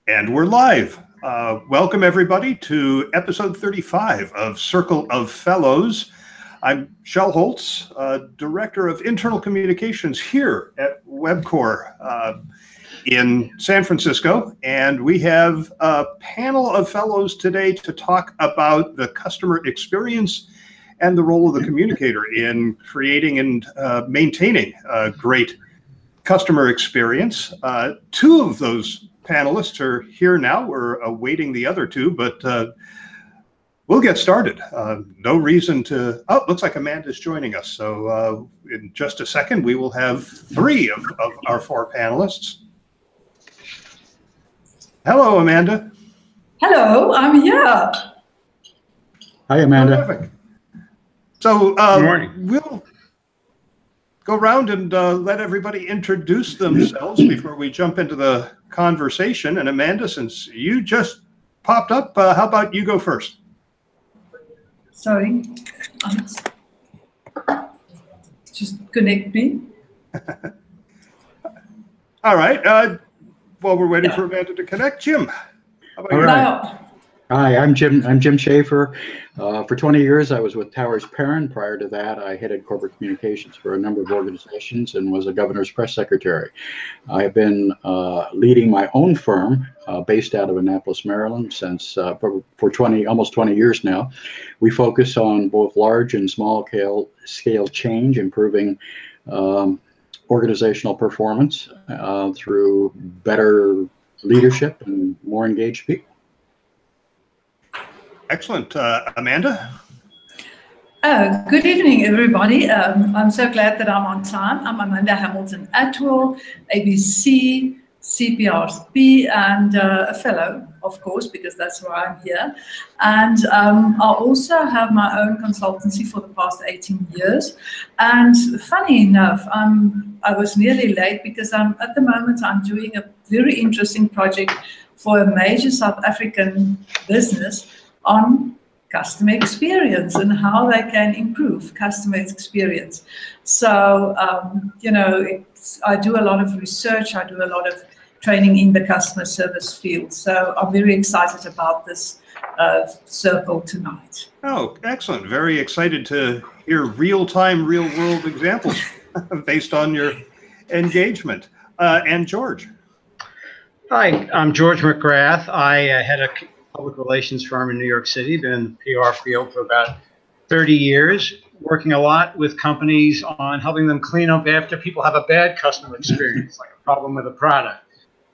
And we're live. Welcome everybody to episode 35 of Circle of Fellows. I'm Shel Holtz, Director of Internal Communications here at WebCore in San Francisco. And we have a panel of fellows today to talk about the customer experience and the role of the communicator in creating and maintaining a great customer experience. Two of those panelists are here now. We're awaiting the other two, but we'll get started. No reason to, oh, looks like Amanda's joining us. So in just a second, we will have three of our four panelists. Hello, Amanda. Hello, I'm here. Hi, Amanda. Terrific. So Good morning. We'll go around and let everybody introduce themselves before we jump into the conversation. And Amanda, since you just popped up, how about you go first? Sorry, just connect me. All right. While we're waiting for Amanda to connect, Jim, how about you? Right. Hi, I'm Jim Schaefer. For 20 years, I was with Towers Perrin. Prior to that, I headed corporate communications for a number of organizations and was a governor's press secretary. I have been leading my own firm based out of Annapolis, Maryland, since for almost 20 years now. We focus on both large and small scale change, improving organizational performance through better leadership and more engaged people. Excellent. Amanda? Good evening, everybody. I'm so glad that I'm on time. I'm Amanda Hamilton-Attwell, ABC, CPRB, and a fellow, of course, because that's why I'm here. And I also have my own consultancy for the past 18 years. And funny enough, I was nearly late because at the moment I'm doing a very interesting project for a major South African business on customer experience and how they can improve customer experience. So, I do a lot of research, I do a lot of training in the customer service field. So I'm very excited about this circle tonight. Oh, excellent. Very excited to hear real-time, real-world examples based on your engagement. And George. Hi, I'm George McGrath. I had a public relations firm in New York City, been in the PR field for about 30 years, working a lot with companies on helping them clean up after people have a bad customer experience, like a problem with a product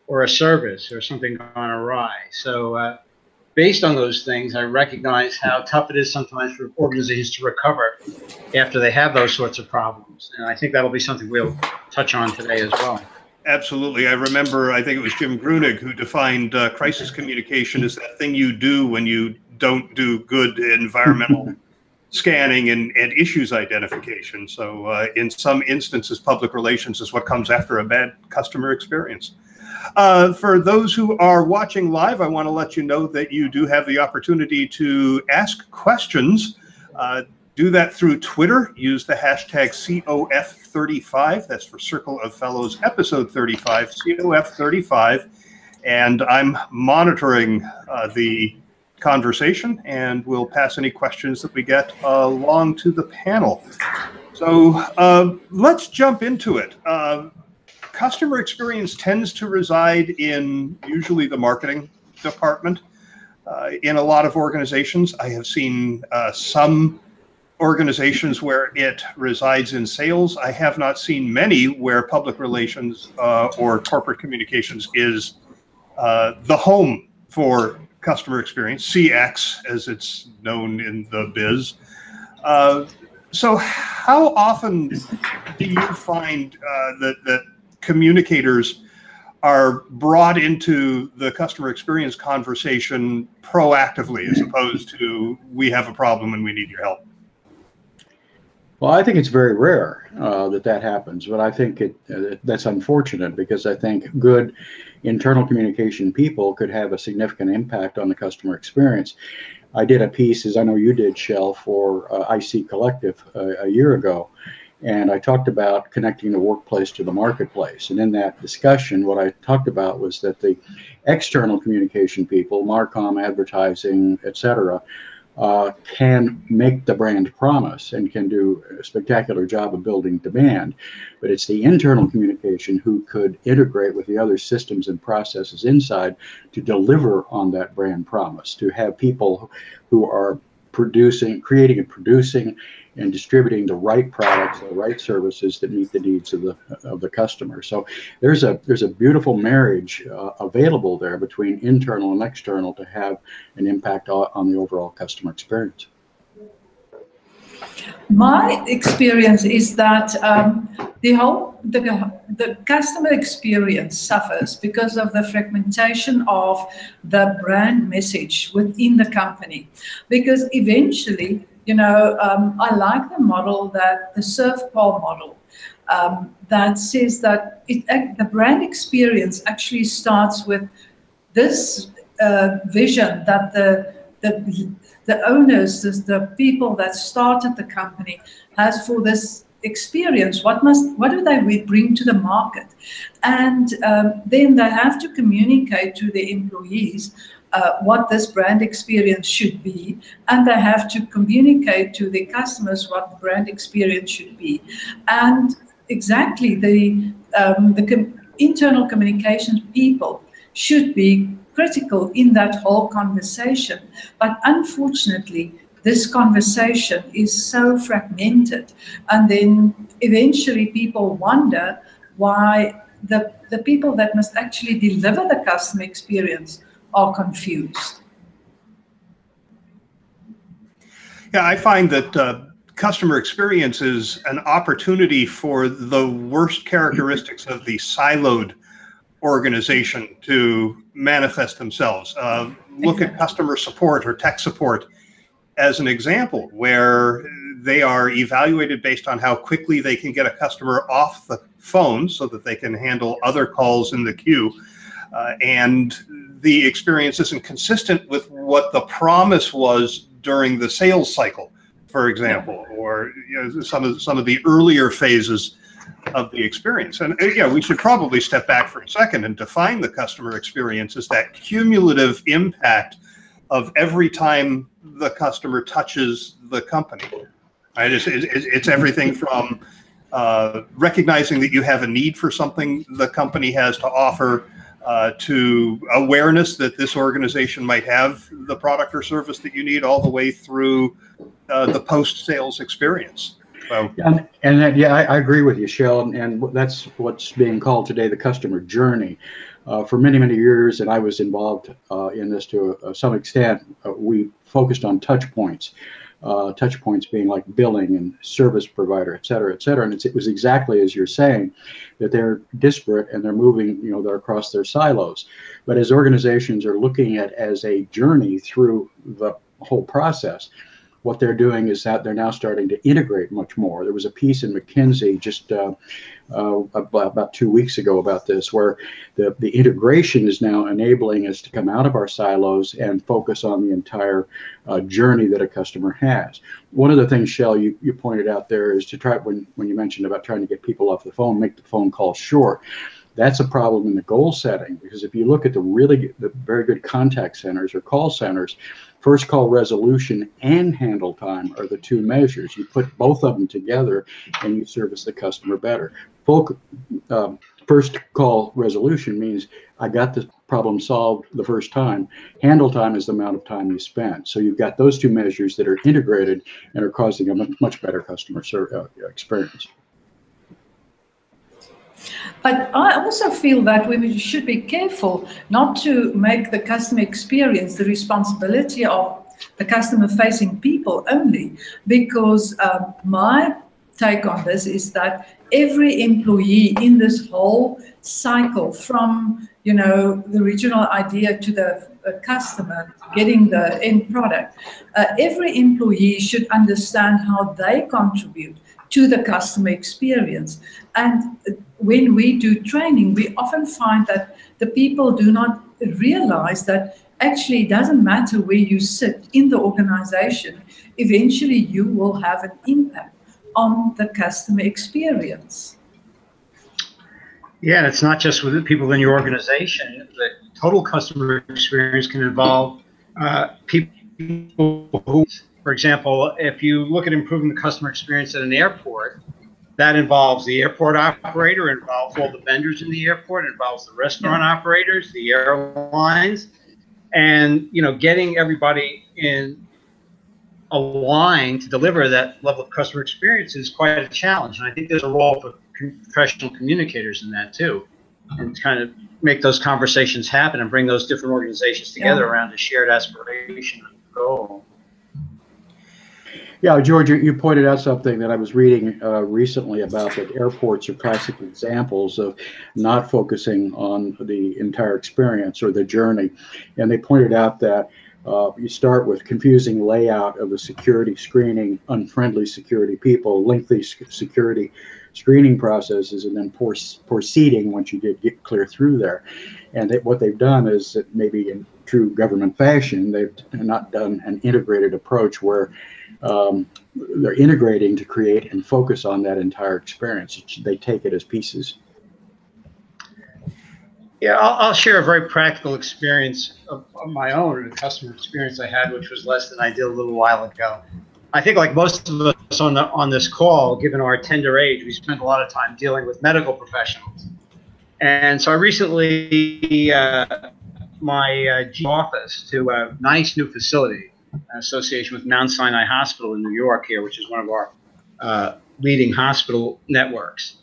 or a service or something gone awry. So based on those things, I recognize how tough it is sometimes for organizations to recover after they have those sorts of problems. And I think that'll be something we'll touch on today as well. Absolutely. I remember, I think it was Jim Grunig who defined crisis communication as that thing you do when you don't do good environmental scanning and issues identification. So in some instances, public relations is what comes after a bad customer experience. For those who are watching live, I want to let you know that you do have the opportunity to ask questions. Do that through Twitter. Use the hashtag COF35. That's for Circle of Fellows episode 35, COF35. And I'm monitoring the conversation, and we'll pass any questions that we get along to the panel. So let's jump into it. Customer experience tends to reside in usually the marketing department. In a lot of organizations, I have seen some organizations where it resides in sales. I have not seen many where public relations or corporate communications is the home for customer experience, CX as it's known in the biz. So how often do you find that communicators are brought into the customer experience conversation proactively as opposed to we have a problem and we need your help? Well, I think it's very rare that happens, but I think that's unfortunate because I think good internal communication people could have a significant impact on the customer experience. I did a piece, as I know you did, Shel, for IC Collective a year ago, And I talked about connecting the workplace to the marketplace. And in that discussion, what I talked about was that the external communication people, Marcom, advertising, etc., can make the brand promise and can do a spectacular job of building demand. But it's the internal communication who could integrate with the other systems and processes inside to deliver on that brand promise, to have people who are creating and producing and distributing the right products, the right services that meet the needs of the customer. So there's a beautiful marriage available there between internal and external to have an impact on the overall customer experience. My experience is that the customer experience suffers because of the fragmentation of the brand message within the company. Because eventually, I like the model that the SurfPal model that says that the brand experience actually starts with this vision that the owners, the people that started the company, has for this experience. What do they bring to the market? And then they have to communicate to the employees what this brand experience should be, and they have to communicate to the customers what the brand experience should be. And exactly the internal communications people should be critical in that whole conversation. But unfortunately, this conversation is so fragmented, and then eventually people wonder why the people that must actually deliver the customer experience are confused. Yeah, I find that customer experience is an opportunity for the worst characteristics of the siloed organization to manifest themselves. Look at customer support or tech support as an example, where they are evaluated based on how quickly they can get a customer off the phone so that they can handle other calls in the queue. And the experience isn't consistent with what the promise was during the sales cycle, for example, or some of the earlier phases of the experience. And we should probably step back for a second and define the customer experience as that cumulative impact of every time the customer touches the company. Right? It's everything from recognizing that you have a need for something the company has to offer, to awareness that this organization might have the product or service that you need, all the way through the post-sales experience. So. I agree with you, Shell, and that's what's being called today the customer journey. For many, many years, and I was involved in this to some extent, we focused on touch points. Touch points being like billing and service provider, et cetera, et cetera. And it was exactly as you're saying, that they're disparate and they're moving, they're across their silos. But as organizations are looking at as a journey through the whole process, what they're doing is that they're now starting to integrate much more. There was a piece in McKinsey just about 2 weeks ago about this, where the integration is now enabling us to come out of our silos and focus on the entire journey that a customer has. One of the things, Shell, you pointed out there is to try, when you mentioned about trying to get people off the phone, make the phone call short. That's a problem in the goal setting, because if you look at the very good contact centers or call centers, first call resolution and handle time are the two measures. You put both of them together and you service the customer better. First call resolution means I got the problem solved the first time. Handle time is the amount of time you spend. So you've got those two measures that are integrated and are causing a much better customer experience. But I also feel that we should be careful not to make the customer experience the responsibility of the customer-facing people only, because my take on this is that every employee in this whole cycle, from the original idea to the customer getting the end product, every employee should understand how they contribute to the customer experience. And when we do training, we often find that the people do not realize that actually it doesn't matter where you sit in the organization, eventually you will have an impact on the customer experience. Yeah, and it's not just with the people in your organization. The total customer experience can involve people who, for example, if you look at improving the customer experience at an airport, that involves the airport operator, involves all the vendors in the airport, involves the restaurant operators, the airlines, and getting everybody in a line to deliver that level of customer experience is quite a challenge. And I think there's a role for professional communicators in that too, and kind of make those conversations happen and bring those different organizations together around a shared aspiration and goal. Yeah, George, you pointed out something that I was reading recently about, that airports are classic examples of not focusing on the entire experience or the journey. And they pointed out that you start with confusing layout of the security screening, unfriendly security people, lengthy security screening processes, and then poor seating once you get clear through there. And what they've done is that, maybe in true government fashion, they've not done an integrated approach where they're integrating to create and focus on that entire experience. They take it as pieces. Yeah, I'll share a very practical experience of my own, a customer experience I had, which was less than ideal a little while ago. I think, like most of us on this call, given our tender age, we spend a lot of time dealing with medical professionals. And so I recently my office to a nice new facility, an association with Mount Sinai Hospital in New York here, which is one of our leading hospital networks.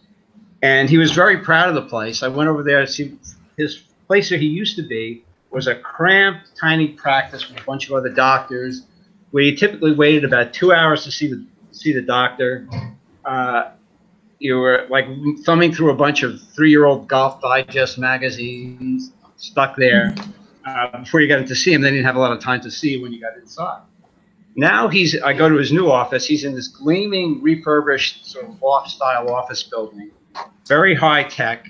And he was very proud of the place. I went over there to see his place where he used to be was a cramped, tiny practice with a bunch of other doctors, where you typically waited about 2 hours to see the doctor. You were like thumbing through a bunch of 3-year-old Golf Digest magazines, stuck there before you got in to see him. Then you didn't have a lot of time to see when you got inside. Now I go to his new office. He's in this gleaming, refurbished sort of loft-style office building, very high tech.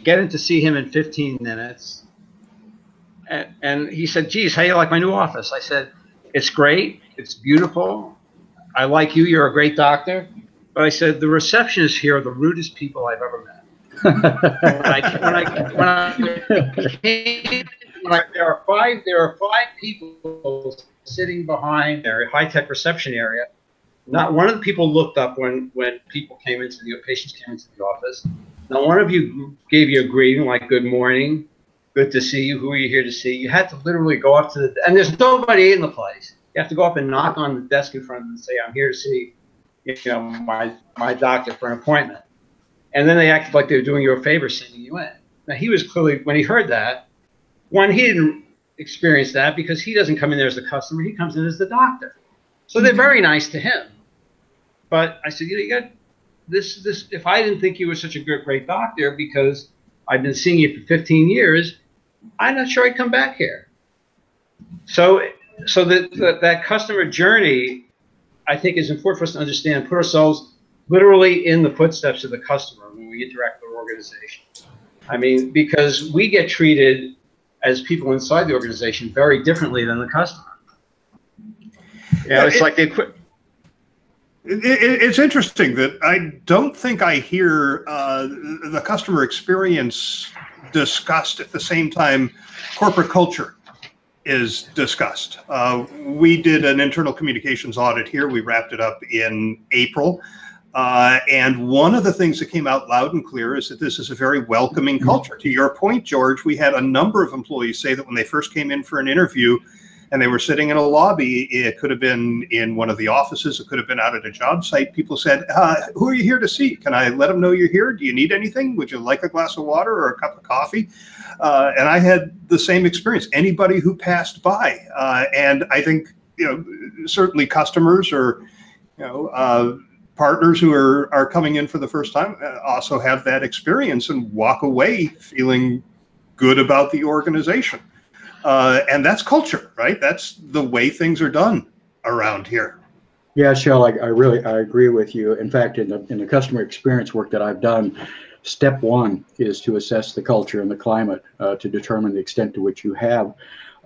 Get in to see him in 15 minutes. And he said, geez, how do you like my new office? I said, it's great. It's beautiful. I like you. You're a great doctor. But I said, the receptionists here are the rudest people I've ever met. There are five people sitting behind their high-tech reception area. Not one of the people looked up when patients came into the office. Not one of you gave you a greeting like good morning, good to see you, who are you here to see? You had to literally go up to and there's nobody in the place. You have to go up and knock on the desk in front of them and say, I'm here to see my doctor for an appointment. And then they acted like they were doing you a favor sending you in. Now, he was clearly, when he heard that, one, he didn't experience that because he doesn't come in there as the customer. He comes in as the doctor. So they're very nice to him. But I said, you got this, if I didn't think you were such a great doctor because I've been seeing you for 15 years, I'm not sure I'd come back here. So that customer journey, I think, is important for us to understand and put ourselves literally in the footsteps of the customer when we interact with our organization. I mean, because we get treated as people inside the organization very differently than the customer. It's like they quit. It's interesting that I don't think I hear the customer experience discussed at the same time corporate culture is discussed. We did an internal communications audit here. We wrapped it up in April. And one of the things that came out loud and clear is that this is a very welcoming culture. To your point, George, we had a number of employees say that when they first came in for an interview and they were sitting in a lobby, it could have been in one of the offices, it could have been out at a job site. People said, who are you here to see? Can I let them know you're here? Do you need anything? Would you like a glass of water or a cup of coffee? And I had the same experience, anybody who passed by. And I think, certainly customers or, partners who are coming in for the first time also have that experience and walk away feeling good about the organization. And that's culture, right? That's the way things are done around here. Yeah, Shell, I agree with you. In fact, in the customer experience work that I've done, step one is to assess the culture and the climate to determine the extent to which you have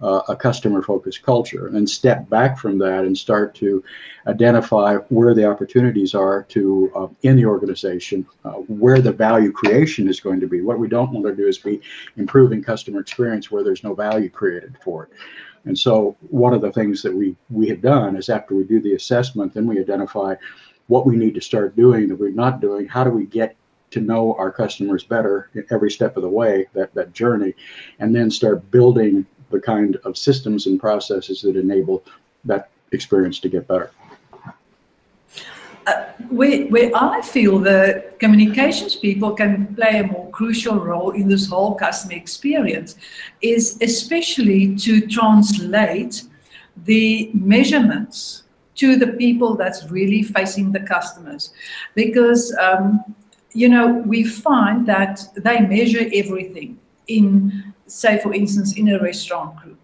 a customer-focused culture, and then step back from that and start to identify where the opportunities are to in the organization, where the value creation is going to be. What we don't want to do is be improving customer experience where there's no value created for it. And so one of the things that we have done is, after we do the assessment, then we identify what we need to start doing that we're not doing. How do we get to know our customers better every step of the way, that journey, and then start building the kind of systems and processes that enable that experience to get better. Where I feel the communications people can play a more crucial role in this whole customer experience is especially to translate the measurements to the people that's really facing the customers. Because, you know, we find that they measure everything in, say, for instance, in a restaurant group.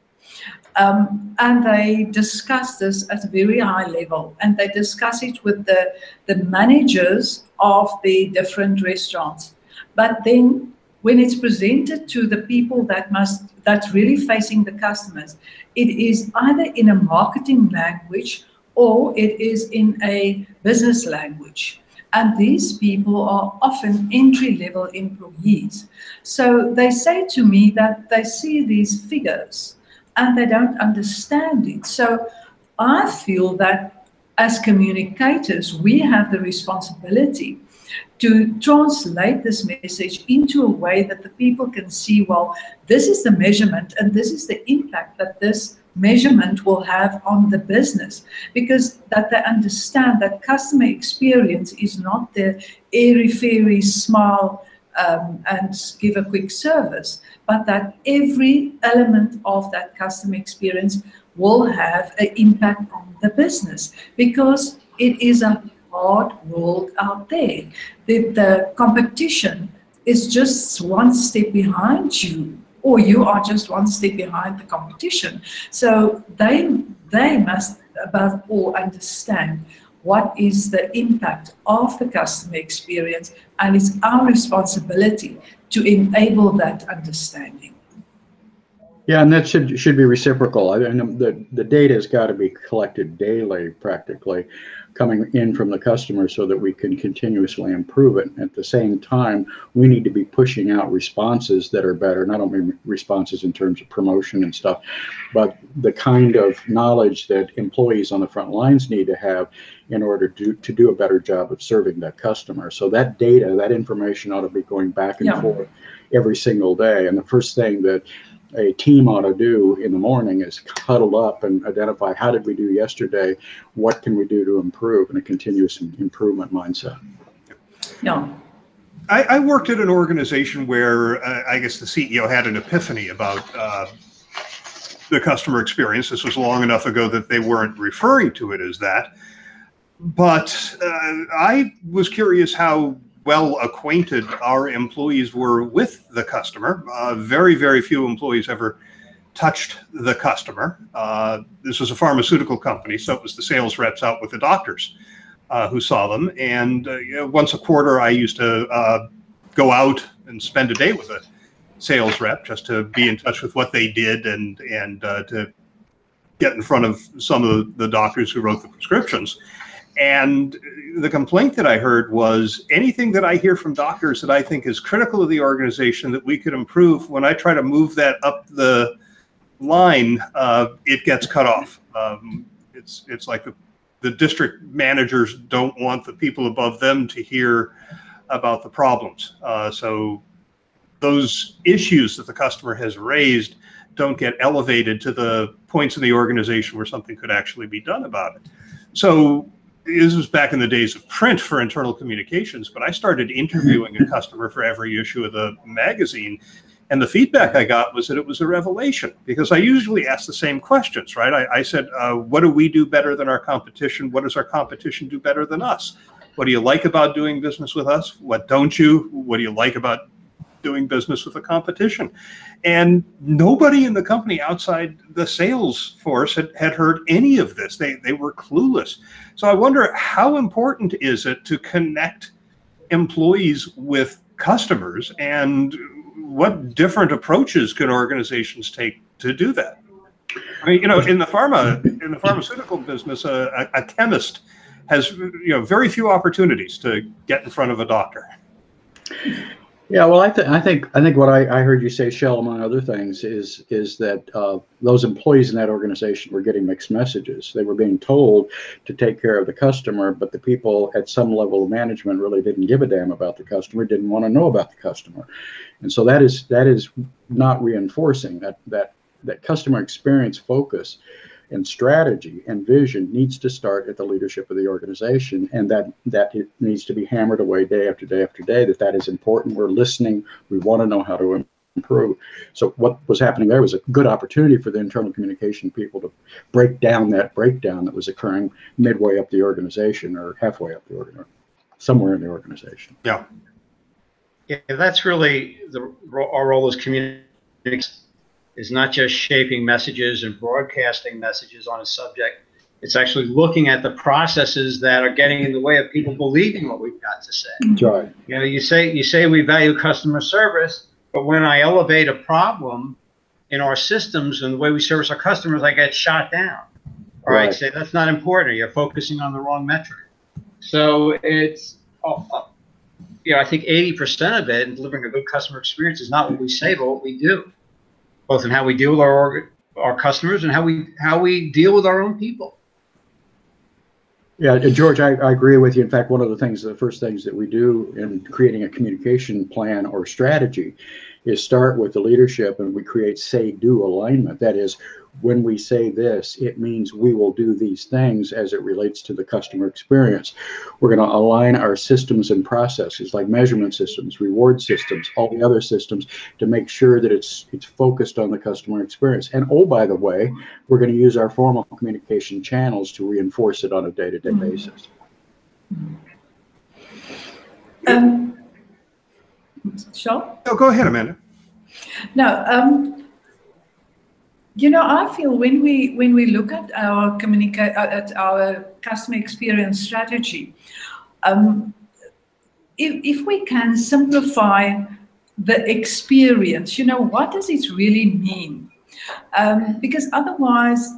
And they discuss this at a very high level, and they discuss it with the managers of the different restaurants. But then when it's presented to the people that's really facing the customers, it is either in a marketing language or it is in a business language. And these people are often entry-level employees. So they say to me that they see these figures and they don't understand it. So I feel that as communicators, we have the responsibility to translate this message into a way that the people can see, well, this is the measurement and this is the impact that this measurement will have on the business, because that they understand that customer experience is not the airy-fairy smile and give a quick service, but that every element of that customer experience will have an impact on the business, because it is a hard world out there. The competition is just one step behind you, or you are just one step behind the competition. So they must above all understand what is the impact of the customer experience, and it's our responsibility to enable that understanding. Yeah, and that should be reciprocal. And the data has got to be collected daily, practically, coming in from the customer so that we can continuously improve it. At the same time, we need to be pushing out responses that are better, not only responses in terms of promotion and stuff, but the kind of knowledge that employees on the front lines need to have in order to do a better job of serving that customer. So that data, that information ought to be going back and forth every single day. And the first thing that a team ought to do in the morning is huddle up and identify, how did we do yesterday? What can we do to improve, in a continuous improvement mindset? Yeah. I worked at an organization where I guess the CEO had an epiphany about the customer experience. This was long enough ago that they weren't referring to it as that. But I was curious how well acquainted our employees were with the customer. Very, very few employees ever touched the customer. This was a pharmaceutical company, so it was the sales reps out with the doctors who saw them. And once a quarter, I used to go out and spend a day with a sales rep just to be in touch with what they did and to get in front of some of the doctors who wrote the prescriptions. And the complaint that I heard was, anything that I hear from doctors that I think is critical of the organization that we could improve, when I try to move that up the line, it gets cut off. It's like the district managers don't want the people above them to hear about the problems. So those issues that the customer has raised don't get elevated to the points in the organization where something could actually be done about it. So this was back in the days of print for internal communications, but I started interviewing a customer for every issue of the magazine. And the feedback I got was that it was a revelation, because I usually ask the same questions, right? I said, what do we do better than our competition? What does our competition do better than us? What do you like about doing business with us? What don't you? What do you like about doing business with the competition? And nobody in the company outside the sales force had heard any of this. They were clueless. So I wonder, how important is it to connect employees with customers, and what different approaches can organizations take to do that? I mean, in the pharmaceutical business, a chemist has very few opportunities to get in front of a doctor. Yeah, well, I think what I heard you say, Shell, among other things, is that those employees in that organization were getting mixed messages. They were being told to take care of the customer, but the people at some level of management really didn't give a damn about the customer, didn't want to know about the customer, and so that is not reinforcing that customer experience focus and strategy and vision needs to start at the leadership of the organization, and that it needs to be hammered away day after day after day, that is important. We're listening. We want to know how to improve. So what was happening there was a good opportunity for the internal communication people to break down that breakdown that was occurring midway up the organization or halfway up the organization, somewhere in the organization. Yeah. Yeah, that's really our role as communicators. Is not just shaping messages and broadcasting messages on a subject. It's actually looking at the processes that are getting in the way of people believing what we've got to say. That's right. You say we value customer service, but when I elevate a problem in our systems and the way we service our customers, I get shot down. All right, say that's not important. You're focusing on the wrong metric. So it's, I think 80% of it in delivering a good customer experience is not what we say, but what we do. Both in how we deal with our customers and how we deal with our own people. Yeah, George, I agree with you. In fact, one of the first things that we do in creating a communication plan or strategy is start with the leadership, and we create say-do alignment. That is, when we say this, it means we will do these things as it relates to the customer experience. We're going to align our systems and processes like measurement systems, reward systems, all the other systems to make sure that it's focused on the customer experience. And oh, by the way, we're going to use our formal communication channels to reinforce it on a day-to-day basis. Sure. Oh, go ahead, Amanda. No, I feel when we look at our customer experience strategy, if we can simplify the experience, what does it really mean? Because otherwise,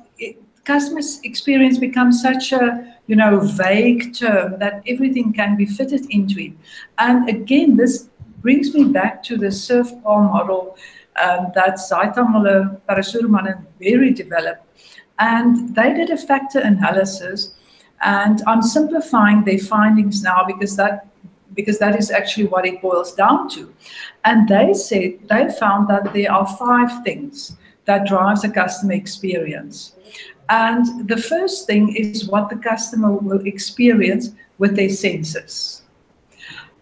customer experience becomes such a vague term that everything can be fitted into it. And again, this brings me back to the SURF-PAR model that Zaita, Parasuruman, and Berry developed. And they did a factor analysis, and I'm simplifying their findings now because that is actually what it boils down to. And they found that there are 5 things that drives a customer experience. And the first thing is what the customer will experience with their senses.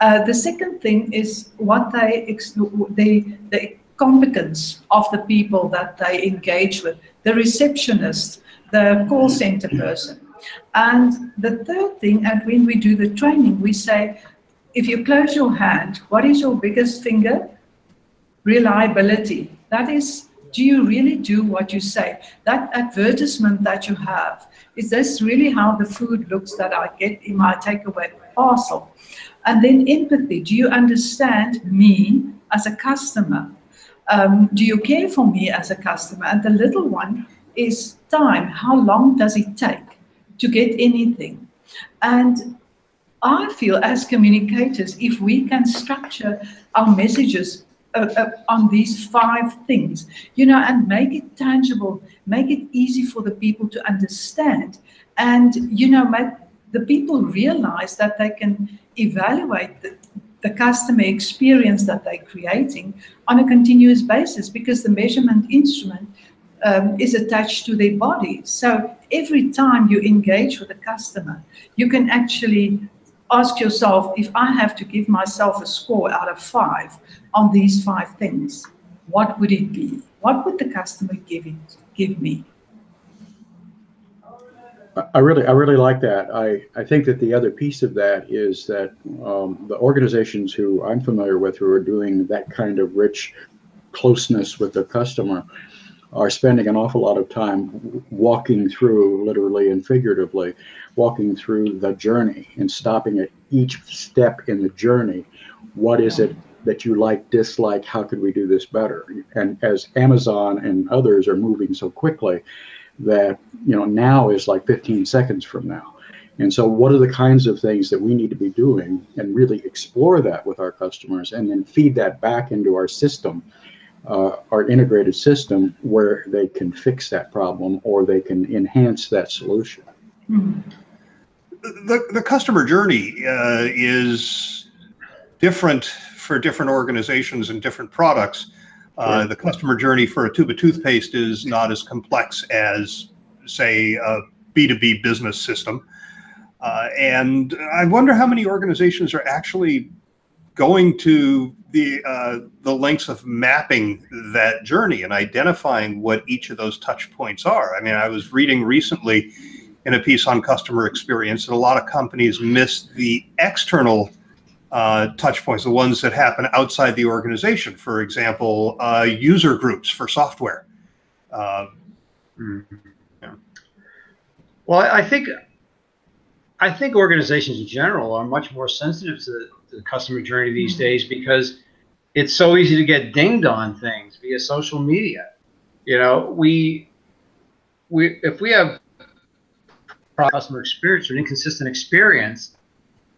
The second thing is what the competence of the people that they engage with, the receptionist, the call center person. And the third thing, and when we do the training, we say, if you close your hand, what is your biggest finger? Reliability. That is, do you really do what you say? That advertisement that you have, is this really how the food looks that I get in my takeaway parcel? And then empathy. Do you understand me as a customer? Do you care for me as a customer? And the little one is time. How long does it take to get anything? And I feel as communicators, if we can structure our messages on these 5 things, and make it tangible, make it easy for the people to understand, and, make the people realize that they can evaluate the customer experience that they're creating on a continuous basis, because the measurement instrument is attached to their body. So every time you engage with a customer, you can actually ask yourself, if I have to give myself a score out of 5 on these 5 things, what would it be? What would the customer give me? I really like that. I think that the other piece of that is that the organizations who I'm familiar with who are doing that kind of rich closeness with the customer are spending an awful lot of time walking through, literally and figuratively, walking through the journey and stopping at each step in the journey. What is it that you like, dislike, how could we do this better? And as Amazon and others are moving so quickly that, now is like 15 seconds from now. And so what are the kinds of things that we need to be doing, and really explore that with our customers, and then feed that back into our system, our integrated system, where they can fix that problem or they can enhance that solution. The customer journey is different for different organizations and different products. Sure. The customer journey for a tube of toothpaste is not as complex as, say, a B2B business system. And I wonder how many organizations are actually going to the lengths of mapping that journey and identifying what each of those touch points are. I mean, I was reading recently in a piece on customer experience that a lot of companies miss the external touch points, the ones that happen outside the organization. For example, user groups for software. Yeah. Well, I think organizations in general are much more sensitive to the customer journey these days, because it's so easy to get dinged on things via social media. If we have customer experience or an inconsistent experience,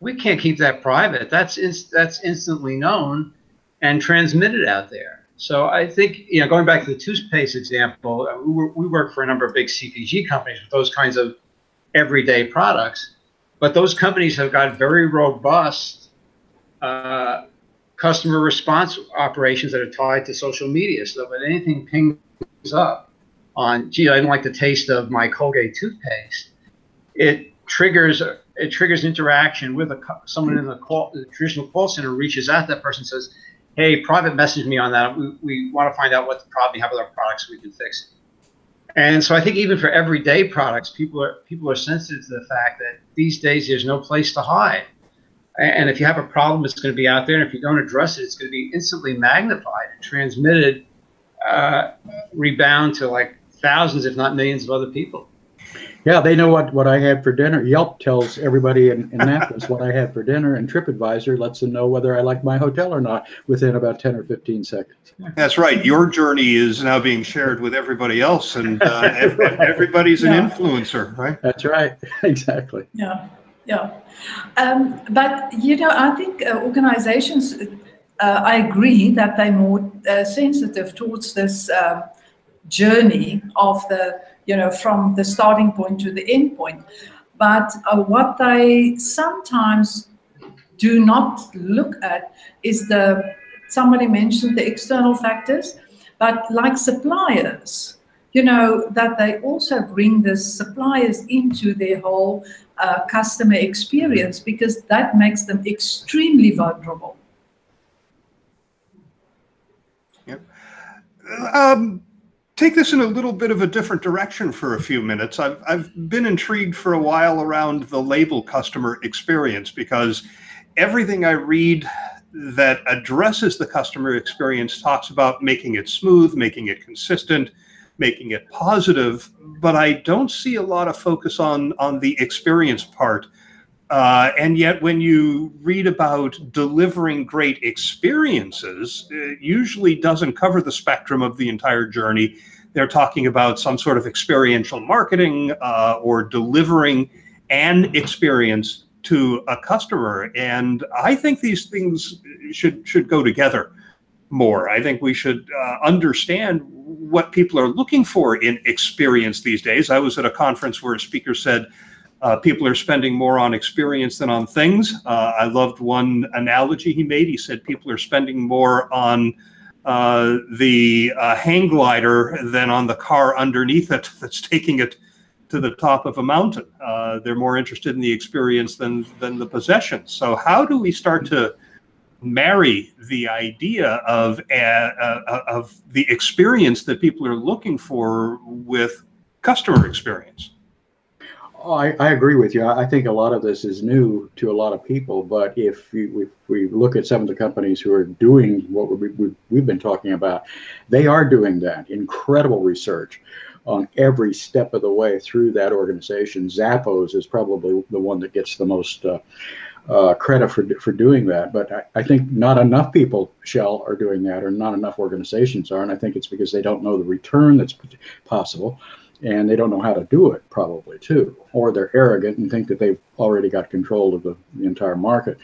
we can't keep that private. That's instantly known and transmitted out there. So I think, going back to the toothpaste example, we work for a number of big CPG companies with those kinds of everyday products, but those companies have got very robust customer response operations that are tied to social media. So when anything pings up on, gee, I didn't like the taste of my Colgate toothpaste, it triggers interaction with someone in the traditional call center, reaches out to that person, says, hey, private message me on that. We want to find out what the problem you have with our products so we can fix it. And so I think even for everyday products, people are sensitive to the fact that these days there's no place to hide. And if you have a problem, it's going to be out there. And if you don't address it, it's going to be instantly magnified and transmitted, rebound to like thousands, if not millions of other people. Yeah, they know what I had for dinner. Yelp tells everybody in Annapolis what I had for dinner, and TripAdvisor lets them know whether I like my hotel or not within about 10 or 15 seconds. That's right. Your journey is now being shared with everybody else, and everybody's an influencer, right? That's right. Exactly. Yeah. But, I think organizations, I agree that they're more sensitive towards this journey of the, from the starting point to the end point. But what they sometimes do not look at is somebody mentioned the external factors, but like suppliers, that they also bring the suppliers into their whole customer experience, because that makes them extremely vulnerable. Yep. Take this in a little bit of a different direction for a few minutes. I've been intrigued for a while around the label customer experience, because everything I read that addresses the customer experience talks about making it smooth, making it consistent, making it positive, but I don't see a lot of focus on the experience part. And yet when you read about delivering great experiences, it usually doesn't cover the spectrum of the entire journey. They're talking about some sort of experiential marketing or delivering an experience to a customer. And I think these things should go together more. I think we should understand what people are looking for in experience these days. I was at a conference where a speaker said, people are spending more on experience than on things. I loved one analogy he made. He said people are spending more on the hang glider than on the car underneath it that's taking it to the top of a mountain. They're more interested in the experience than the possession. So how do we start to marry the idea of the experience that people are looking for with customer experience? Oh, I agree with you. I think a lot of this is new to a lot of people, but if we look at some of the companies who are doing what we've been talking about, they are doing that. Incredible research on every step of the way through that organization. Zappos is probably the one that gets the most credit for doing that. But I think not enough people, Shell, are doing that, or not enough organizations are. And I think it's because they don't know the return that's possible, and they don't know how to do it, probably, too. Or they're arrogant and think that they've already got control of the entire market.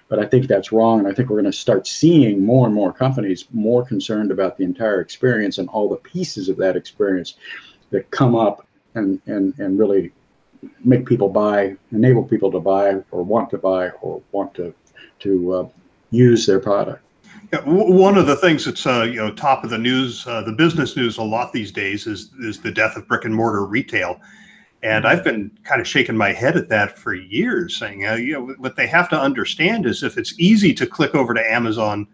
But I think that's wrong, and I think we're going to start seeing more and more companies more concerned about the entire experience and all the pieces of that experience that come up and really make people buy, enable people to buy, or want to use their product. Yeah, one of the things that's top of the news, the business news a lot these days is the death of brick and mortar retail, and I've been kind of shaking my head at that for years, saying what they have to understand is if it's easy to click over to Amazon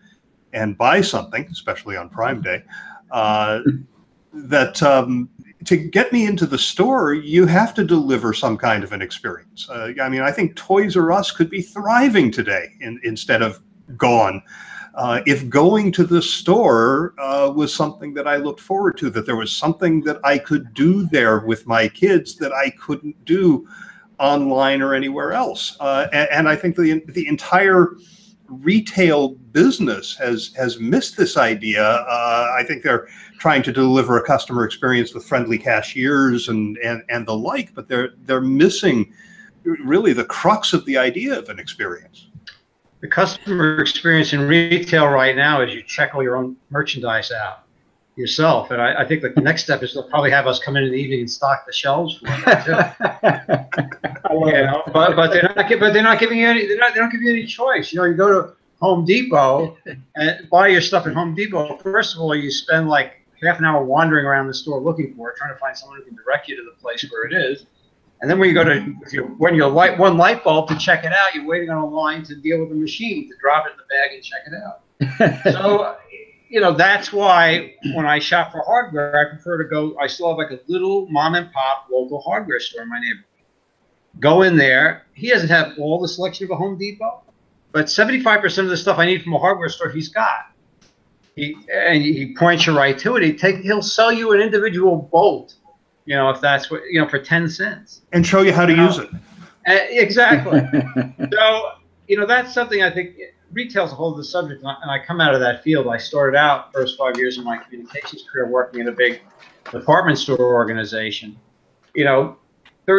and buy something, especially on Prime Day, that to get me into the store, you have to deliver some kind of an experience. I mean, I think Toys R Us could be thriving today instead of gone. If going to the store was something that I looked forward to, that there was something that I could do there with my kids that I couldn't do online or anywhere else. And I think the entire retail business has missed this idea. I think they're trying to deliver a customer experience with friendly cashiers and the like, but they're missing really the crux of the idea of an experience. The customer experience in retail right now is you check all your own merchandise out yourself, and I think the next step is they'll probably have us come in the evening and stock the shelves for them too. But they're not giving you any. They don't give you any choice. You go to Home Depot and buy your stuff at Home Depot. First of all, you spend like half an hour wandering around the store looking for it, trying to find someone who can direct you to the place where it is. And then when you go to, when you light one light bulb to check it out, you're waiting on a line to deal with the machine to drop it in the bag and check it out. So, that's why when I shop for hardware, I prefer to go, I still have like a little mom and pop local hardware store in my neighborhood. Go in there. He doesn't have all the selection of a Home Depot, but 75% of the stuff I need from a hardware store, he's got. He points you right to it. He'll sell you an individual bolt. If that's what, for 10 cents. And show you how to use it. Exactly. So, that's something I think retail's a whole other subject. And I come out of that field. I started out first 5 years of my communications career working in a big department store organization. 30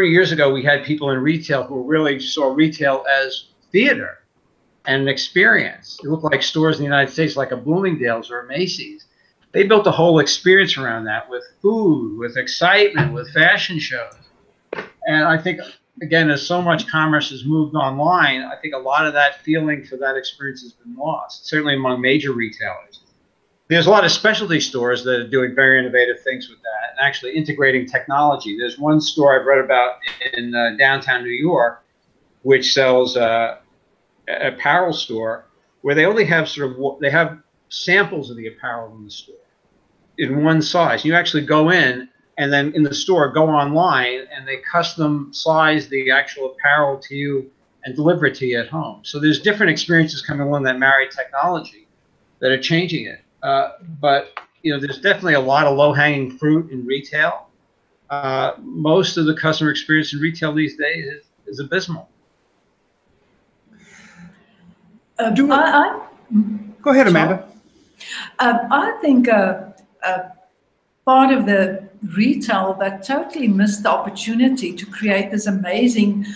years ago, we had people in retail who really saw retail as theater and an experience. It looked like stores in the United States like a Bloomingdale's or a Macy's. They built a whole experience around that with food, with excitement, with fashion shows. And I think, again, as so much commerce has moved online, I think a lot of that feeling for that experience has been lost, certainly among major retailers. There's a lot of specialty stores that are doing very innovative things with that and actually integrating technology. There's one store I've read about in downtown New York, which sells an apparel store where they only have they have samples of the apparel in the store in one size. You actually go in and then in the store go online and they custom size the actual apparel to you and deliver it to you at home. So there's different experiences coming along that marry technology that are changing it. But there's definitely a lot of low-hanging fruit in retail. Most of the customer experience in retail these days is abysmal. Go ahead, Amanda. I think part of the retail that totally missed the opportunity to create this amazing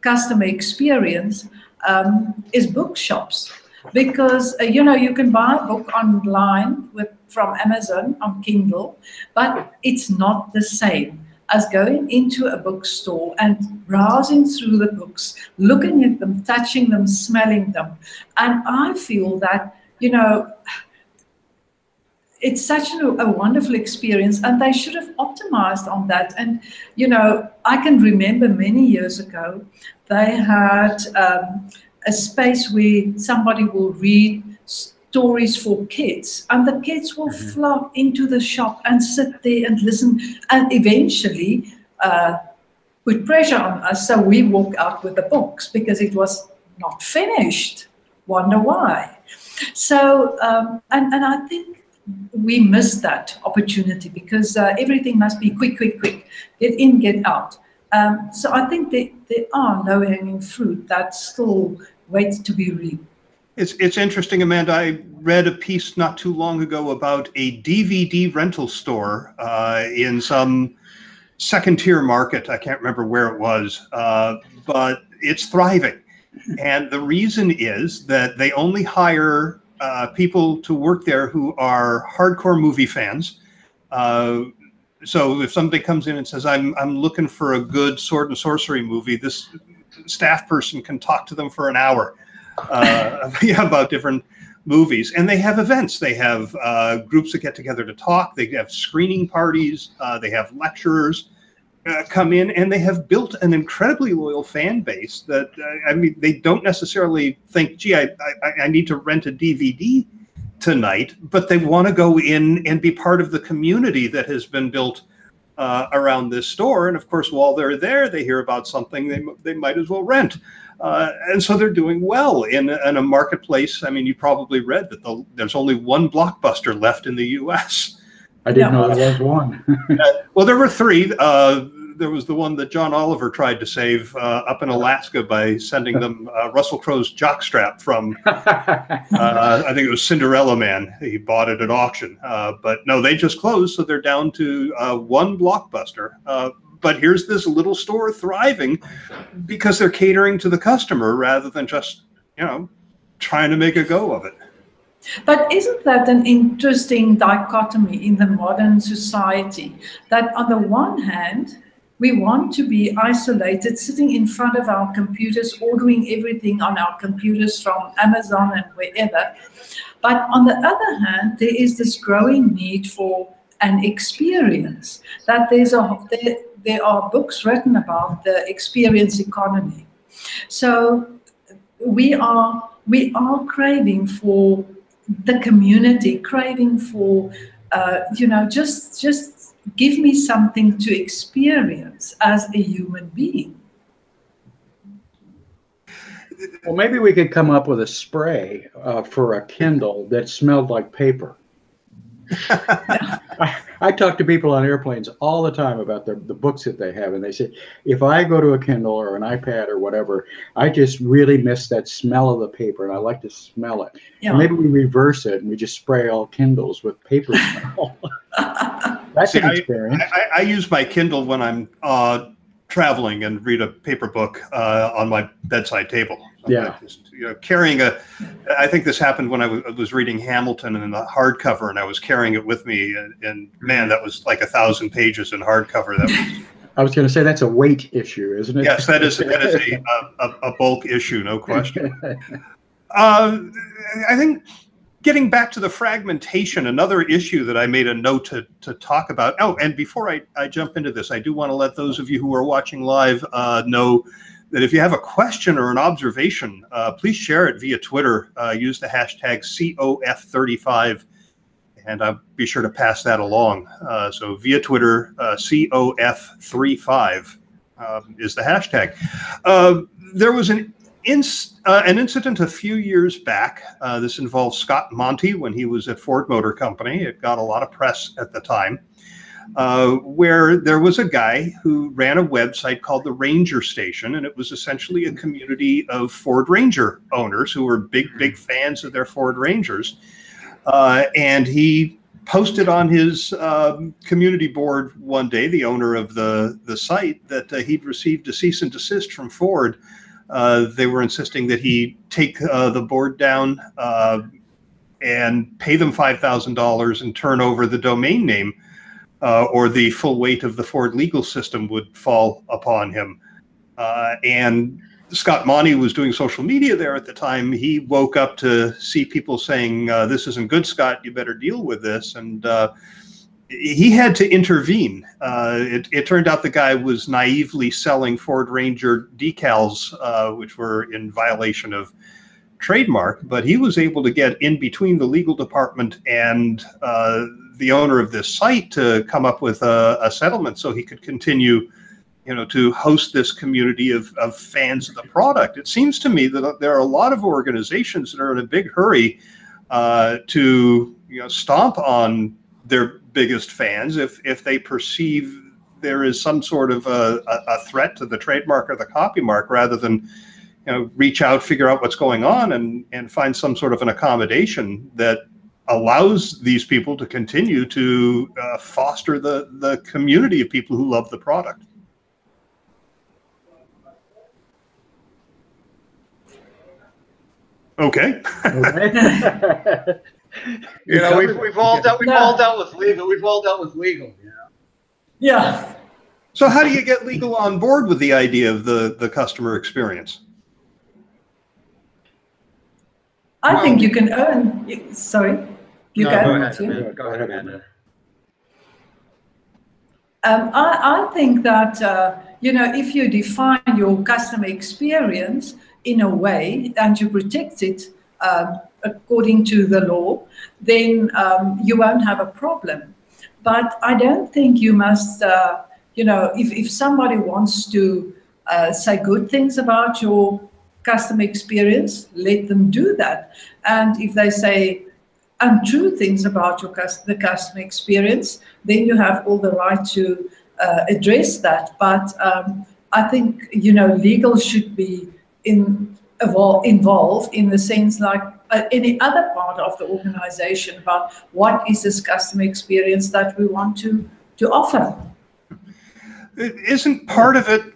customer experience is bookshops. Because, you can buy a book online from Amazon on Kindle, but it's not the same as going into a bookstore and browsing through the books, looking at them, touching them, smelling them. And I feel that, it's such a wonderful experience, and they should have optimized on that. And, I can remember many years ago, they had a space where somebody will read stories for kids, and the kids will flock into the shop and sit there and listen, and eventually put pressure on us. So we walk out with the books because it was not finished. Wonder why? So, and I think we missed that opportunity because everything must be quick, quick, quick. Get in, get out. So I think there are low-hanging fruit that still waits to be reaped. It's interesting, Amanda. I read a piece not too long ago about a DVD rental store in some second-tier market. I can't remember where it was, but it's thriving. And the reason is that they only hire people to work there who are hardcore movie fans. So if somebody comes in and says, I'm looking for a good sword and sorcery movie, this staff person can talk to them for an hour about different movies. And they have events. They have groups that get together to talk. They have screening parties. They have lecturers come in, and they have built an incredibly loyal fan base that, I mean, they don't necessarily think, gee, I need to rent a DVD tonight, but they want to go in and be part of the community that has been built around this store. And of course, while they're there, they hear about something they might as well rent. And so they're doing well in a marketplace. I mean, you probably read that there's only one Blockbuster left in the U.S. I didn't know there was one. Well, there were three. There was the one that John Oliver tried to save up in Alaska by sending them Russell Crowe's jockstrap from, I think it was Cinderella Man. He bought it at auction. But no, they just closed, so they're down to one Blockbuster. But here's this little store thriving because they're catering to the customer rather than just, trying to make a go of it. But isn't that an interesting dichotomy in the modern society? That on the one hand, we want to be isolated, sitting in front of our computers, ordering everything on our computers from Amazon and wherever. But on the other hand, there is this growing need for an experience, that there are books written about the experience economy. So we are craving for the community, craving for, just give me something to experience as a human being. Well, maybe we could come up with a spray for a Kindle that smelled like paper. I talk to people on airplanes all the time about the books that they have, and they say, if I go to a Kindle or an iPad or whatever, I just really miss that smell of the paper, and I like to smell it. Yeah. And maybe we reverse it, and we just spray all Kindles with paper smell. That's an experience. I use my Kindle when I'm traveling and read a paper book on my bedside table. Yeah. Just, carrying I think this happened when I was reading Hamilton in the hardcover, and I was carrying it with me, and man, that was like 1,000 pages in hardcover. That was. I was going to say that's a weight issue, isn't it? Yes, that is a bulk issue, no question. I think getting back to the fragmentation, another issue that I made a note to talk about. Oh, and before I jump into this, I do want to let those of you who are watching live know that if you have a question or an observation, please share it via Twitter. Use the hashtag COF35, and I'll be sure to pass that along. So via Twitter, COF35 is the hashtag. There was an incident a few years back. This involved Scott Monty when he was at Ford Motor Company. It got a lot of press at the time. Where there was a guy who ran a website called the Ranger Station, and it was essentially a community of Ford Ranger owners who were big fans of their Ford Rangers. And he posted on his community board one day, the owner of the site, that he'd received a cease and desist from Ford. They were insisting that he take the board down and pay them $5,000 and turn over the domain name. Or the full weight of the Ford legal system would fall upon him. And Scott Monty was doing social media there at the time. He woke up to see people saying, this isn't good, Scott, you better deal with this. And he had to intervene. It turned out the guy was naively selling Ford Ranger decals, which were in violation of trademark, but he was able to get in between the legal department and the owner of this site to come up with a settlement so he could continue, to host this community of fans of the product. It seems to me that there are a lot of organizations that are in a big hurry to stomp on their biggest fans if they perceive there is some sort of a threat to the trademark or the copy mark, rather than reach out, figure out what's going on, and find some sort of an accommodation that allows these people to continue to foster the community of people who love the product. Okay. We've all dealt with legal. We've all dealt with legal. Yeah. So how do you get legal on board with the idea of the customer experience? I think you can earn. Sorry, Go ahead, Amanda. I think that if you define your customer experience in a way and you protect it according to the law, then you won't have a problem. But I don't think you must, if somebody wants to say good things about your customer experience, let them do that. And if they say untrue things about the customer experience, then you have all the right to address that. But I think, legal should be involved in the sense like any other part of the organization about what is this customer experience that we want to offer. Isn't part of it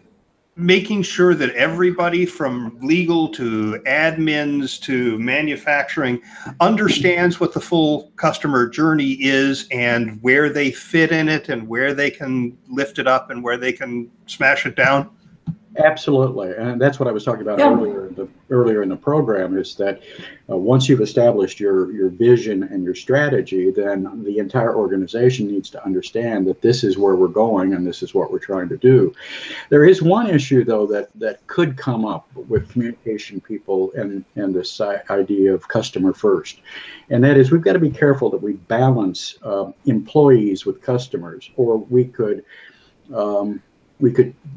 making sure that everybody from legal to admins to manufacturing understands what the full customer journey is and where they fit in it and where they can lift it up and where they can smash it down? Absolutely, and that's what I was talking about earlier in the program, is that once you've established your vision and your strategy, then the entire organization needs to understand that this is where we're going and this is what we're trying to do. There is one issue, though, that could come up with communication people and this idea of customer first, and that is we've got to be careful that we balance employees with customers, or we could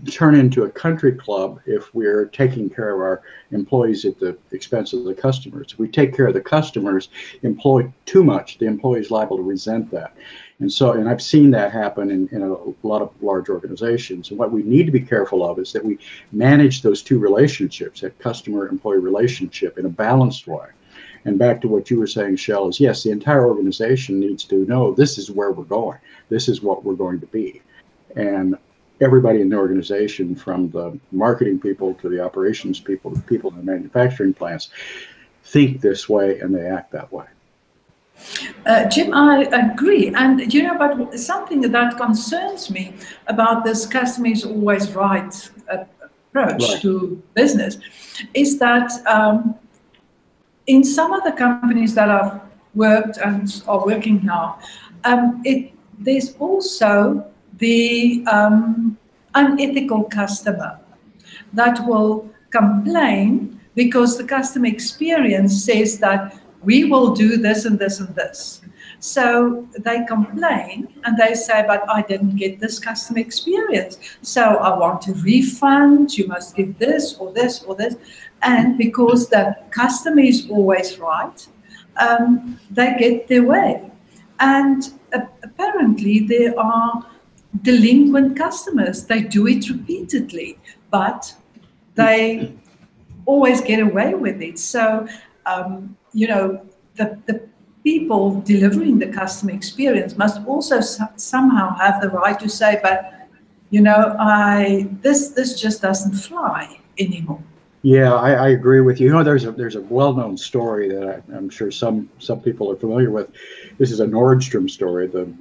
turn into a country club if we're taking care of our employees at the expense of the customers. If we take care of the customers, employ too much, the employee is liable to resent that. And I've seen that happen in a lot of large organizations. And what we need to be careful of is that we manage those two relationships, that customer-employee relationship, in a balanced way. And back to what you were saying, Shell, is yes, the entire organization needs to know this is where we're going. This is what we're going to be. And everybody in the organization, from the marketing people to the operations people to the people in the manufacturing plants, think this way and they act that way. Jim, I agree. And, but something that concerns me about this customer is always right approach to business is that in some of the companies that I've worked and are working now, there's also the unethical customer that will complain because the customer experience says that we will do this and this and this. So they complain and they say, but I didn't get this customer experience. So I want a refund, you must give this or this or this. And because the customer is always right, they get their way. And apparently there are delinquent customers. They do it repeatedly, but they always get away with it. So, the people delivering the customer experience must also somehow have the right to say, but, this just doesn't fly anymore. Yeah, I agree with you. There's a well-known story that I'm sure some people are familiar with. This is a Nordstrom story, the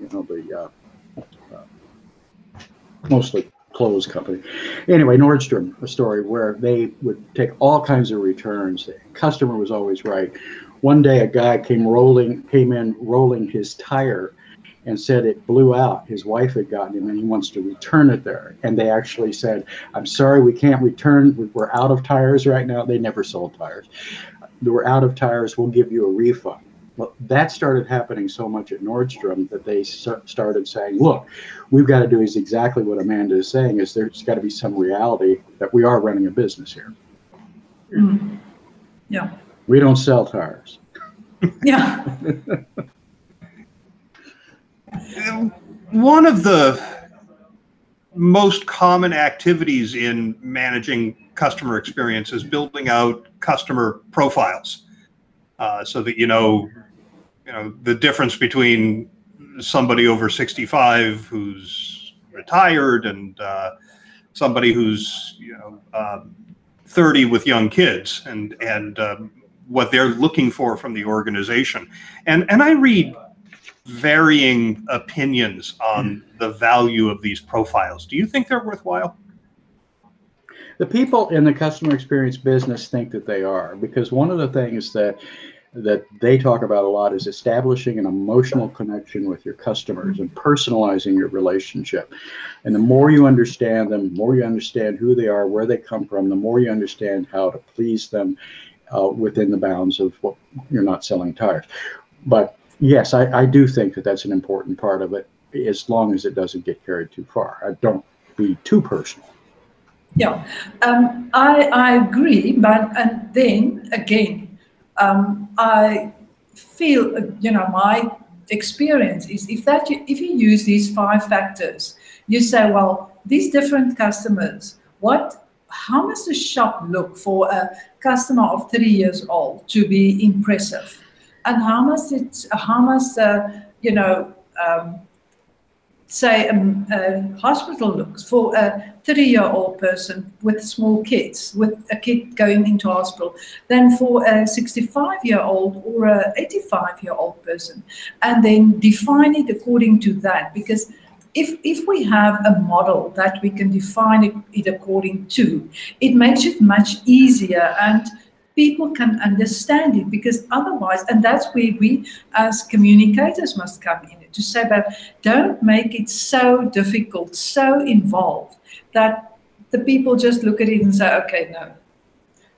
mostly clothes company. Anyway, Nordstrom, a story where they would take all kinds of returns. The customer was always right. One day a guy came in rolling his tire and said it blew out. His wife had gotten him and he wants to return it there. And they actually said, I'm sorry, we can't return. We're out of tires right now. They never sold tires. We're out of tires. We'll give you a refund. Well, that started happening so much at Nordstrom that they started saying, look, we've got to do is exactly what Amanda is saying, is there's got to be some reality that we are running a business here. Mm. Yeah. We don't sell tires. Yeah. One of the most common activities in managing customer experience is building out customer profiles, so that you know the difference between somebody over 65 who's retired and somebody who's 30 with young kids, and what they're looking for from the organization. And I read varying opinions on the value of these profiles. Do you think they're worthwhile? The people in the customer experience business think that they are, because one of the things that they talk about a lot is establishing an emotional connection with your customers and personalizing your relationship. And the more you understand them, the more you understand who they are, where they come from, the more you understand how to please them within the bounds of what you're not selling tires. But yes, I do think that that's an important part of it, as long as it doesn't get carried too far. Don't be too personal. Yeah, I agree, but and then again, I feel, my experience is if you use these 5 factors, you say, well, these different customers, how must the shop look for a customer of 30 years old to be impressive, and how must say a hospital looks for a 30-year-old person with small kids, with a kid going into hospital, than for a 65-year-old or a 85-year-old person, and then define it according to that. Because if we have a model that we can define it according to, it makes it much easier and people can understand it, because otherwise, and that's where we as communicators must come in, to say, but don't make it so difficult, so involved, that the people just look at it and say, okay, no,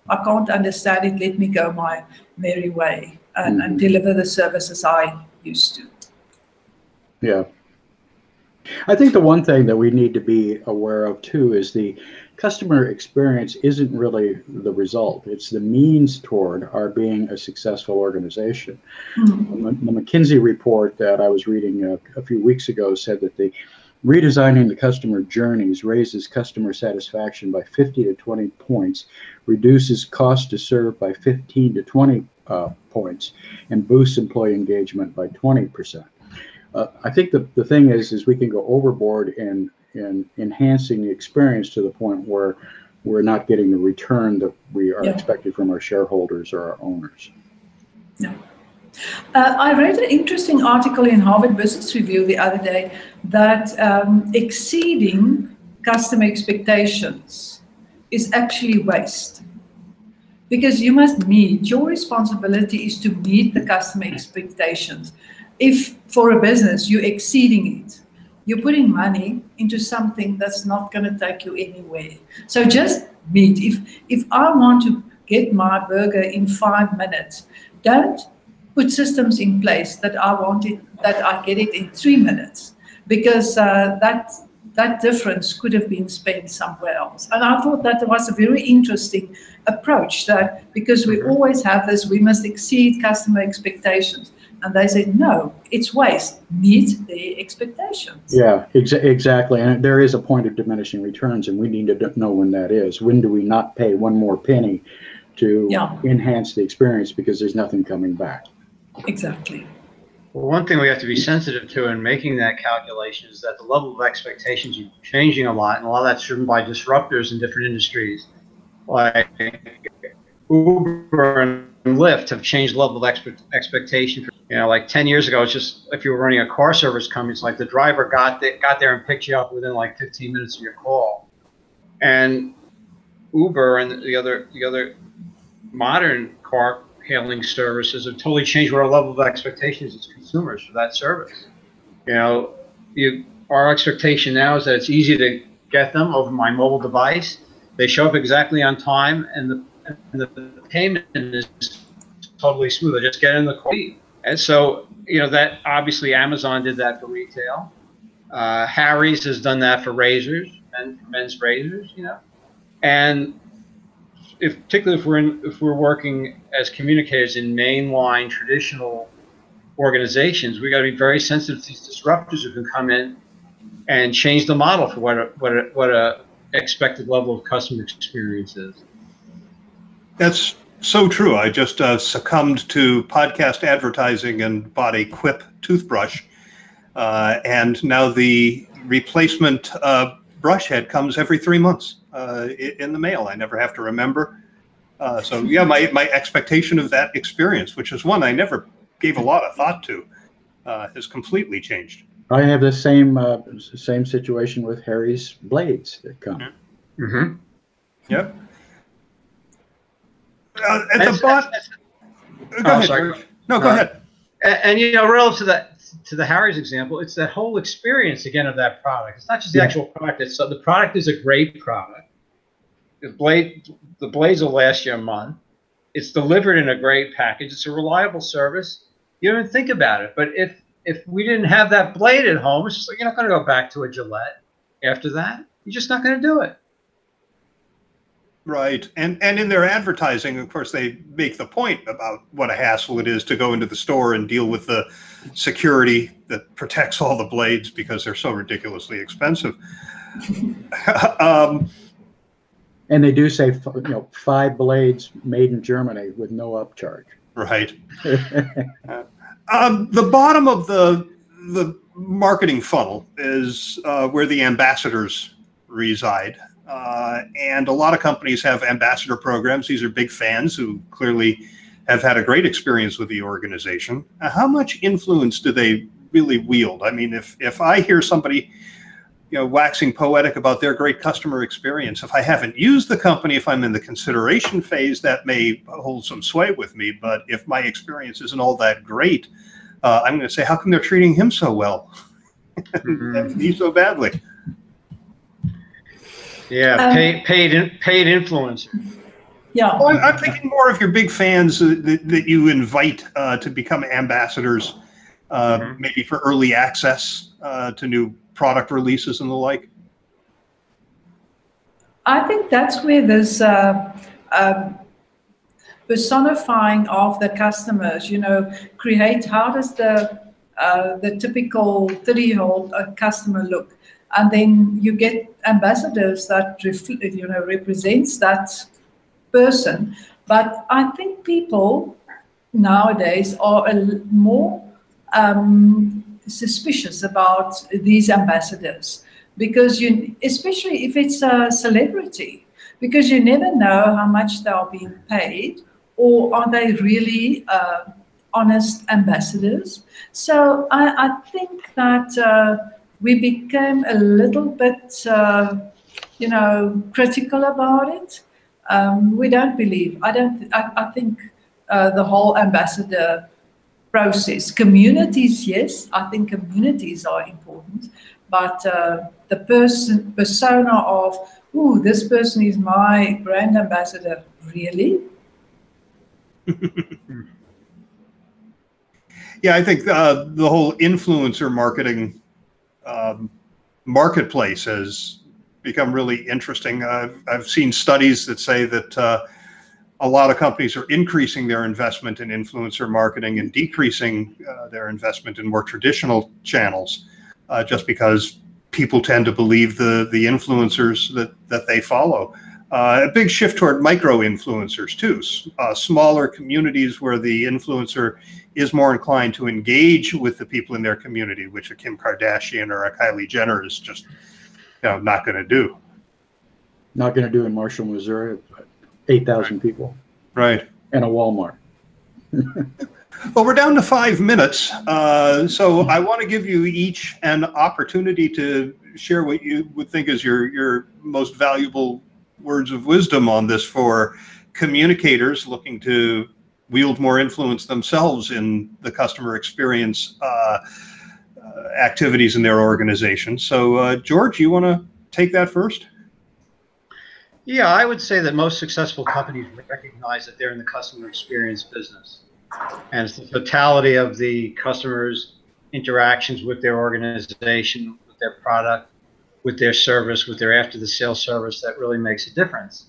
I can't understand it, let me go my merry way and deliver the services I used to. Yeah. I think the one thing that we need to be aware of too is the customer experience isn't really the result. It's the means toward our being a successful organization. The McKinsey report that I was reading a few weeks ago said that the redesigning the customer journeys raises customer satisfaction by 50 to 20 points, reduces cost to serve by 15 to 20 points, and boosts employee engagement by 20%. I think the thing is we can go overboard in enhancing the experience to the point where we're not getting the return that we are expected from our shareholders or our owners. Yeah. I read an interesting article in Harvard Business Review the other day that exceeding customer expectations is actually waste. Because your responsibility is to meet the customer expectations. If for a business you're exceeding it, you're putting money into something that's not going to take you anywhere. So just meet. If I want to get my burger in 5 minutes, don't put systems in place that I get it in 3 minutes, because that difference could have been spent somewhere else. And I thought that was a very interesting approach, that because we always have this, we must exceed customer expectations. And they said, no, it's waste. Meet their expectations. Yeah, exactly. And there is a point of diminishing returns, and we need to know when that is. When do we not pay one more penny to enhance the experience because there's nothing coming back? Exactly. Well, one thing we have to be sensitive to in making that calculation is that the level of expectations are changing a lot, and a lot of that's driven by disruptors in different industries. Like Uber and Lyft have changed the level of expectation. Like 10 years ago, it's just if you were running a car service company, it's like the driver got there and picked you up within like 15 minutes of your call. And Uber and the other modern car hailing services have totally changed what our level of expectations as consumers for that service. Our expectation now is that it's easy to get them over my mobile device. They show up exactly on time, and the payment is totally smooth. I just get in the car. And so, that obviously Amazon did that for retail. Harry's has done that for razors, men's razors, And particularly if we're working as communicators in mainline traditional organizations, we got to be very sensitive to these disruptors who can come in and change the model for what a expected level of customer experience is. That's so true. I just succumbed to podcast advertising and bought a Quip toothbrush. And now the replacement brush head comes every 3 months in the mail. I never have to remember. So yeah, my expectation of that experience, which is one I never gave a lot of thought to, has completely changed. I have the same situation with Harry's blades that come. Mm-hmm. Yep. At the bottom. Go ahead. Sorry. No, go ahead. And you know, relative to the Harry's example, it's that whole experience again of that product. It's not just the actual product. It's the product is a great product. The blades will last you a month. It's delivered in a great package. It's a reliable service. You don't even think about it. But if we didn't have that blade at home, it's just like you're not going to go back to a Gillette after that. You're just not going to do it. Right. And in their advertising, of course, they make the point about what a hassle it is to go into the store and deal with the security that protects all the blades because they're so ridiculously expensive. And they do say, 5 blades made in Germany with no upcharge. Right. The bottom of the marketing funnel is where the ambassadors reside. And a lot of companies have ambassador programs. These are big fans who clearly have had a great experience with the organization. How much influence do they really wield? I mean, if I hear somebody, waxing poetic about their great customer experience, if I haven't used the company, if I'm in the consideration phase, that may hold some sway with me. But if my experience isn't all that great, I'm going to say, how come they're treating him so well? And me so badly? Yeah, paid influencer. Yeah. Well, I'm thinking more of your big fans that you invite to become ambassadors, maybe for early access to new product releases and the like. I think that's where this personifying of the customers, create, how does the typical 30-year-old customer look? And then you get ambassadors that represents that person. But I think people nowadays are more suspicious about these ambassadors because especially if it's a celebrity, because you never know how much they are being paid, or are they really honest ambassadors? So I think that we became a little bit, critical about it. We don't believe. I think the whole ambassador process, communities, yes, I think communities are important, but the persona of, this person is my brand ambassador, really? Yeah, I think the whole influencer marketing marketplace has become really interesting. I've seen studies that say that a lot of companies are increasing their investment in influencer marketing and decreasing their investment in more traditional channels, just because people tend to believe the influencers that they follow. A big shift toward micro influencers too, smaller communities where the influencer is more inclined to engage with the people in their community, which a Kim Kardashian or a Kylie Jenner is just not going to do. Not going to do in Marshall, Missouri, but 8,000 people. Right. And a Walmart. Well, we're down to 5 minutes, so I want to give you each an opportunity to share what you would think is your most valuable words of wisdom on this for communicators looking to wield more influence themselves in the customer experience activities in their organization. So, George, you want to take that first? Yeah, I would say that most successful companies recognize that they're in the customer experience business. And it's the totality of the customer's interactions with their organization, with their product, with their service, with their after-the-sale service that really makes a difference.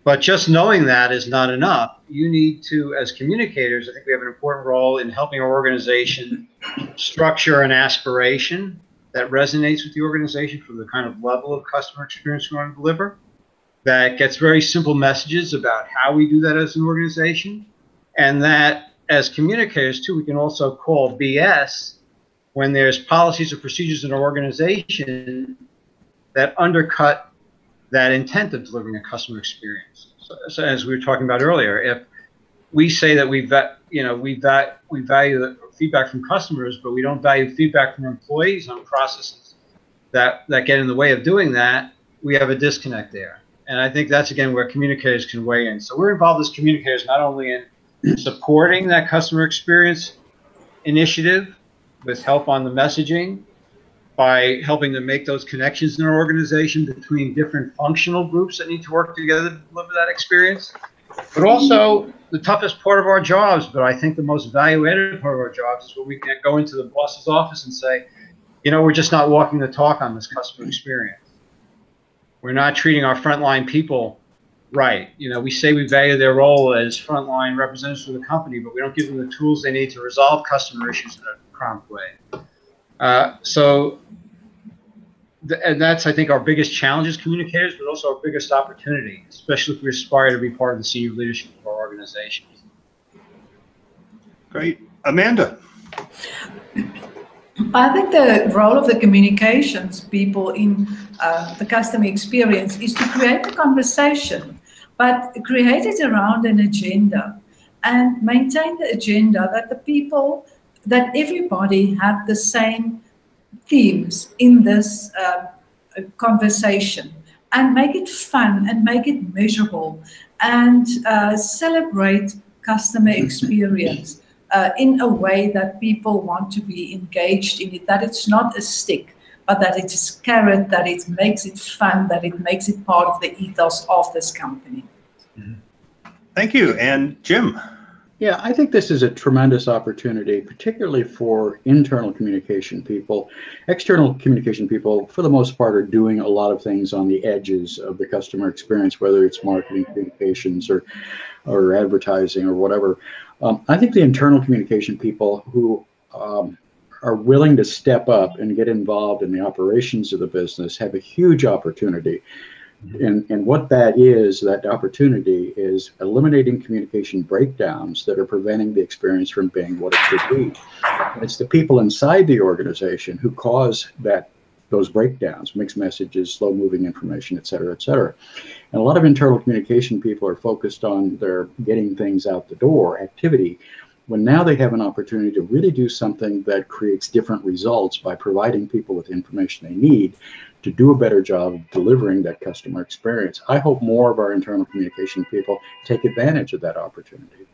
But just knowing that is not enough. You need to, as communicators, I think we have an important role in helping our organization structure an aspiration that resonates with the organization for the kind of level of customer experience we want to deliver, that gets very simple messages about how we do that as an organization, and that as communicators too, we can also call BS when there's policies or procedures in our organization that undercut that intent of delivering a customer experience. So as we were talking about earlier, if we say that we value the feedback from customers, but we don't value feedback from employees on processes that get in the way of doing that, we have a disconnect there. And I think that's, again, where communicators can weigh in. So we're involved as communicators not only in supporting that customer experience initiative with help on the messaging, by helping to make those connections in our organization between different functional groups that need to work together to deliver that experience, but also the toughest part of our jobs, but I think the most value-added part of our jobs is when we can go into the boss's office and say, we're just not walking the talk on this customer experience. We're not treating our frontline people right. We say we value their role as frontline representatives of the company, but we don't give them the tools they need to resolve customer issues in a prompt way. And that's, I think, our biggest challenge as communicators, but also our biggest opportunity, especially if we aspire to be part of the senior leadership of our organizations. Great. Amanda. I think the role of the communications people in the customer experience is to create a conversation, but create it around an agenda and maintain the agenda that everybody have the same themes in this conversation, and make it fun and make it measurable, and celebrate customer experience in a way that people want to be engaged in it, that it's not a stick, but that it is carrot, that it makes it fun, that it makes it part of the ethos of this company. Thank you. And Jim. Yeah, I think this is a tremendous opportunity, particularly for internal communication people. External communication people, for the most part, are doing a lot of things on the edges of the customer experience, whether it's marketing, communications, or advertising, or whatever. I think the internal communication people who are willing to step up and get involved in the operations of the business have a huge opportunity. And what that opportunity is eliminating communication breakdowns that are preventing the experience from being what it should be. And it's the people inside the organization who cause those breakdowns, mixed messages, slow moving information, et cetera, et cetera. And a lot of internal communication people are focused on their getting things out the door activity, when now they have an opportunity to really do something that creates different results by providing people with the information they need to do a better job of delivering that customer experience. I hope more of our internal communication people take advantage of that opportunity.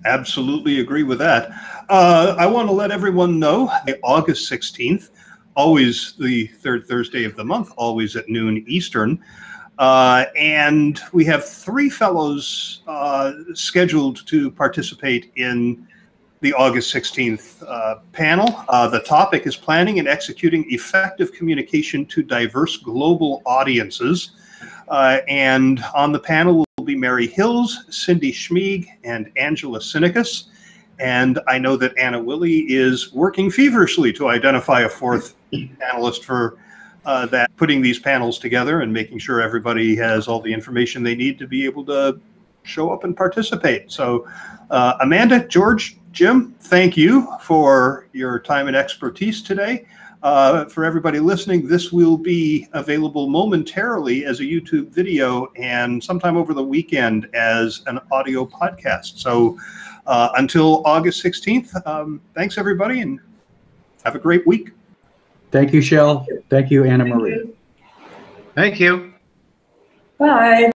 Absolutely agree with that. I want to let everyone know August 16th, always the third Thursday of the month, always at noon Eastern. And we have 3 fellows scheduled to participate in the August 16th panel. The topic is planning and executing effective communication to diverse global audiences. And on the panel will be Mary Hills, Cindy Schmieg, and Angela Sinicus. And I know that Anna Willie is working feverishly to identify a 4th panelist for putting these panels together and making sure everybody has all the information they need to be able to show up and participate. So Amanda, George, Jim, thank you for your time and expertise today. For everybody listening, this will be available momentarily as a YouTube video and sometime over the weekend as an audio podcast. So until August 16th, thanks everybody and have a great week. Thank you, Shell. Thank you, Anna Marie. Thank you. Bye.